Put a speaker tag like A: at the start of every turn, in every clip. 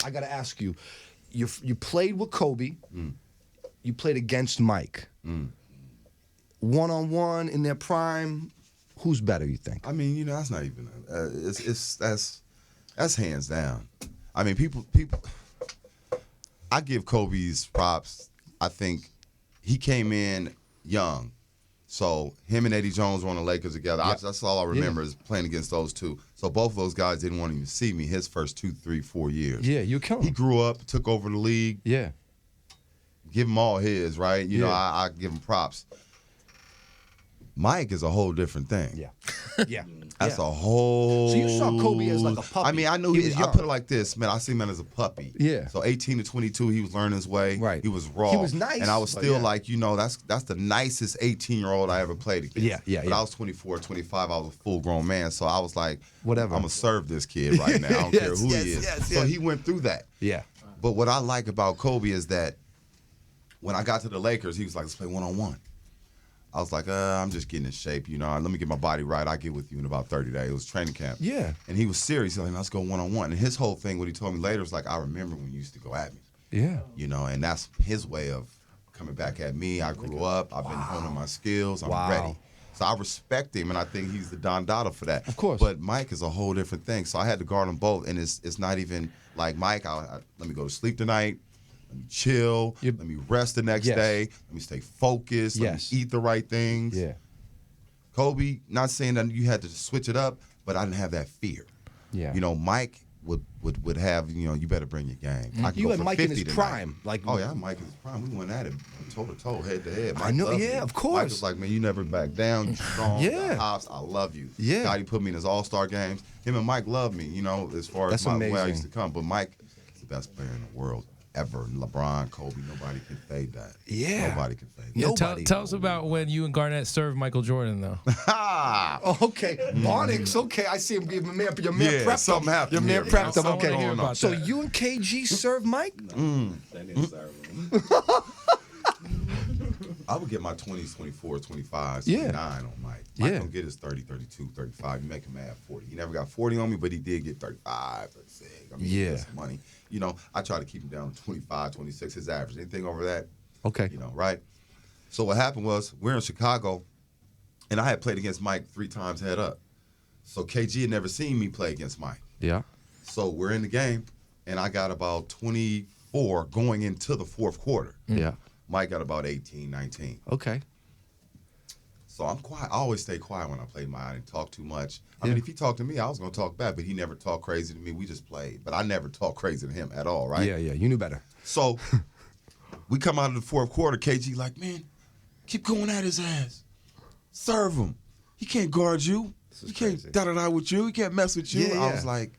A: I got to ask you, you played with Kobe. You played against Mike. One-on-one in their prime, who's better, you think?
B: I mean, that's not even that's hands down. I mean, people. I give Kobe's props. I think he came in young, so him and Eddie Jones were on the Lakers together.
A: Yep.
B: That's all I remember is playing against those two. So both of those guys didn't want to even see me his first 2, 3, 4 years.
A: Yeah, you kill him.
B: He grew up, took over the league.
A: Yeah.
B: Give him all his, right? You know, I give him props. Mike is a whole different thing.
A: Yeah. Yeah.
B: That's a whole.
A: So you saw Kobe as like a puppy.
B: I mean, I knew
A: He was
B: I
A: young.
B: put it like this, man. I see him as a puppy.
A: Yeah.
B: So 18 to 22, he was learning his way.
A: Right.
B: He was raw.
A: He was nice,
B: and I was
A: but
B: still
A: yeah.
B: like, that's the nicest 18-year-old I ever played against.
A: Yeah.
B: But I was 24, 25. I was a full-grown man. So I was like,
A: whatever.
B: I'm gonna serve this kid right now. I don't care who he is. So he went through that.
A: Yeah.
B: But what I like about Kobe is that when I got to the Lakers, he was like, let's play one-on-one. I was like, I'm just getting in shape, let me get my body right. I'll get with you in about 30 days. It was training camp.
A: Yeah.
B: And he was serious. He's like, let's go one-on-one. And his whole thing, what he told me later, was like, I remember when you used to go at me.
A: Yeah.
B: And that's his way of coming back at me. I grew up. I've been honing my skills. I'm ready. So I respect him, and I think he's the Don Dada for that.
A: Of course.
B: But Mike is a whole different thing. So I had to guard them both, and it's not even like Mike, let me go to sleep tonight. Let me chill. Let me rest the next day. Let me stay focused. Let me eat the right things.
A: Yeah.
B: Kobe, not saying that you had to switch it up, but I didn't have that fear.
A: Yeah.
B: Mike would have, you better bring your game. I could
A: You
B: go
A: had
B: for
A: Mike in
B: 50
A: his
B: tonight.
A: prime.
B: Oh, yeah, Mike in his prime. We went at it toe to toe, head to head.
A: I know,
B: loved me.
A: of course.
B: Mike was like, man, you never back down. You strong.
A: Yeah.
B: You got hops. I love you.
A: Yeah.
B: God, he put me in his all-star games. Him and Mike loved me, as far as
A: That's
B: where I
A: amazing.
B: used to come. But Mike is the best player in the world ever. LeBron, Kobe, nobody can fade that.
A: Yeah.
B: Nobody can fade that.
C: Yeah,
A: Nobody.
C: tell us about when you and Garnett served Michael Jordan, though.
A: Oh, okay. Barnix, okay. I see him give him your man
B: Yeah,
A: prepped
B: something
A: him.
B: happened
A: Your man
B: here,
A: prepped him.
C: I wanna hear
A: Okay.
C: about
A: So
C: that.
A: you and KG served Mike?
D: They didn't serve him.
B: I would get my 20s, 24s, 25s,
A: Yeah.
B: 29 on Mike. Mike
A: Yeah.
B: don't get his 30, 32, 35. You make him have 40. He never got 40 on me, but he did get 35, 36. I mean, he
A: Yeah.
B: got some money. I try to keep him down to 25, 26, his average. Anything over that,
A: Okay.
B: right? So what happened was we're in Chicago, and I had played against Mike 3 times head up. So KG had never seen me play against Mike.
A: Yeah.
B: So we're in the game, and I got about 24 going into the fourth quarter.
A: Yeah.
B: Mike got about 18, 19.
A: Okay.
B: So I'm quiet. I always stay quiet when I play Mike. I didn't talk too much. I
A: Yeah.
B: mean, if he talked to me, I was going to talk back, but he never talked crazy to me. We just played. But I never talked crazy to him at all, right?
A: Yeah. You knew better.
B: So we come out of the fourth quarter. KG like, man, keep going at his ass. Serve him. He can't guard you. He can't
A: crazy.
B: da-da-da with you. He can't mess with you.
A: Yeah,
B: I
A: yeah.
B: was like,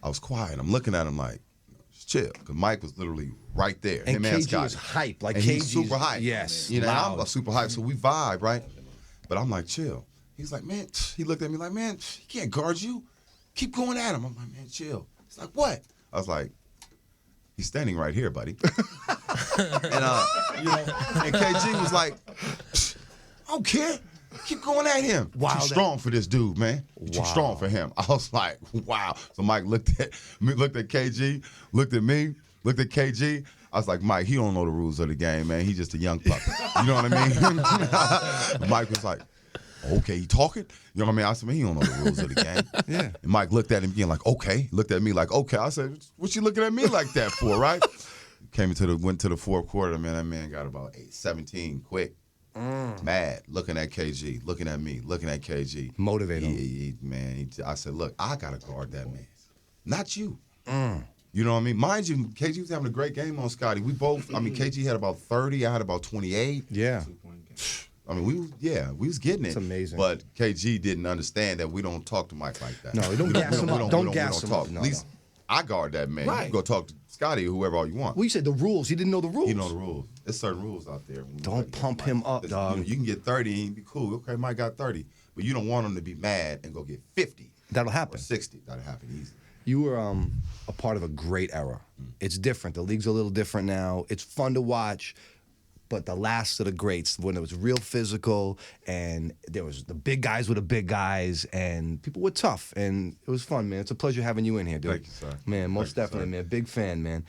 B: I was quiet. I'm looking at him like, just chill. Because Mike was literally right there.
A: And
B: Him
A: KG
B: Scotty.
A: was hype. Like
B: And
A: KG
B: he's super hype.
A: Yes.
B: And
A: loud.
B: I'm super hype. So we vibe, right? But I'm like, chill. He's like, man, he looked at me like, man, he can't guard you. Keep going at him. I'm like, man, chill. He's like, what? I was like, he's standing right here, buddy. And KG was like, I don't care. Keep going at him.
A: Wow,
B: Too strong for this dude, man. You're too strong for him. I was like, wow. So Mike looked at KG, looked at me, looked at KG. I was like, Mike, he don't know the rules of the game, man. He's just a young puppy. You know what I mean? Mike was like, okay, he talking? You know what I mean? I said, man, he don't know the rules of the game.
A: Yeah.
B: And Mike looked at him again like, okay. Looked at me like, okay. I said, what you looking at me like that for, right? Went to the fourth quarter, man. That man got about 17 quick. Mad, looking at KG, looking at me, looking at KG.
A: Motivate him.
B: I said, look, I got to guard that man. Not you. You know what I mean? Mind you, KG was having a great game on Scotty. We both, KG had about 30. I had about 28.
A: Yeah.
B: I mean, we was getting it.
A: It's amazing.
B: But KG didn't understand that we don't talk to Mike like that.
A: No, we don't gas him up. Don't gas him up. No,
B: At least I guard that man.
A: Right.
B: You can go talk to Scotty or whoever all you want.
A: Well, you said the rules. He didn't know the rules.
B: You know the rules. There's certain rules out there. When you
A: Don't
B: play
A: pump
B: Mike.
A: him up,
B: Listen,
A: dog.
B: You can get 30 and be cool. Okay, Mike got 30. But you don't want him to be mad and go get 50.
A: That'll
B: Or
A: happen.
B: 60. That'll happen easy.
A: You were a part of a great era. It's different. The league's a little different now. It's fun to watch. but the last of the greats when it was real physical and there was the big guys were the big guys and people were tough and it was fun, man. It's a pleasure having you in here, dude.
B: Thank you, sir.
A: Man, most
B: Thank you,
A: definitely,
B: sir.
A: man. Big fan, man.